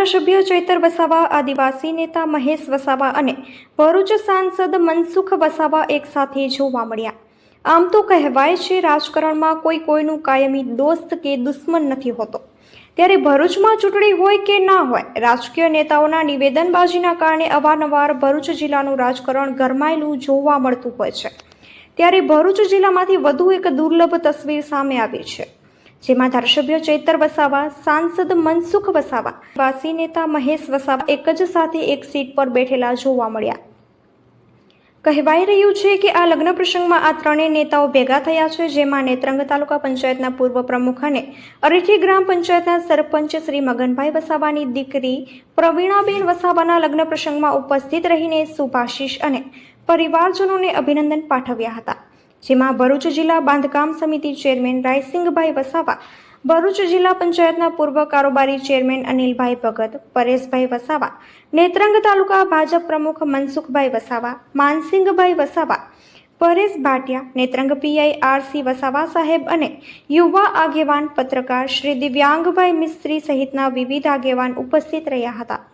ધારાસભ્ય ચૈતર વસાવા, આદિવાસી નેતા મહેશ વસાવા અને ભરૂચ સાંસદ મનસુખ વસાવા એક સાથે જોવા મળ્યા। આમ તો કહેવાય છે રાજકારણમાં કોઈનું કાયમી દોસ્ત કે દુશ્મન નથી હોતો, ત્યારે ભરૂચમાં ચૂંટણી હોય કે ના હોય, રાજકીય નેતાઓના નિવેદનબાજીના કારણે અવારનવાર ભરૂચ જિલ્લાનું રાજકારણ ગરમાયેલું જોવા મળતું હોય છે। ત્યારે ભરૂચ જિલ્લામાંથી વધુ એક દુર્લભ તસવીર સામે આવી છે, જેમાં ધારાસભ્ય ચૈતર વસાવા, સાંસદ મનસુખ વસાવા, આદિવાસી નેતા મહેશ વસાવા એક જ સાથે એક સીટ પર બેઠેલા જોવા મળ્યા। કહેવાઈ રહ્યું છે કે આ લગ્ન પ્રસંગમાં આ ત્રણેય નેતાઓ ભેગા થયા છે, જેમાં નેત્રંગ તાલુકા પંચાયતના પૂર્વ પ્રમુખ અને અરેઠી ગ્રામ પંચાયતના સરપંચ શ્રી મગનભાઈ વસાવાની દીકરી પ્રવીણાબેન વસાવાના લગ્ન પ્રસંગમાં ઉપસ્થિત રહીને શુભાશીષ અને પરિવારજનોને અભિનંદન પાઠવ્યા હતા। જેમાં ભરૂચ જિલ્લા બાંધકામ સમિતિ ચેરમેન રાયસિંગભાઈ વસાવા, ભરૂચ જિલ્લા પંચાયતના પૂર્વ કારોબારી ચેરમેન અનિલભાઈ ભગત, પરેશભાઈ વસાવા, નેત્રંગ તાલુકા ભાજપ પ્રમુખ મનસુખભાઈ વસાવા, માનસિંગભાઈ વસાવા, પરેશ ભાટિયા, નેત્રંગ પીઆઈ આરસી વસાવા સાહેબ અને યુવા આગેવાન પત્રકાર શ્રી દિવ્યાંગભાઈ મિસ્ત્રી સહિતના વિવિધ આગેવાન ઉપસ્થિત રહ્યા હતા।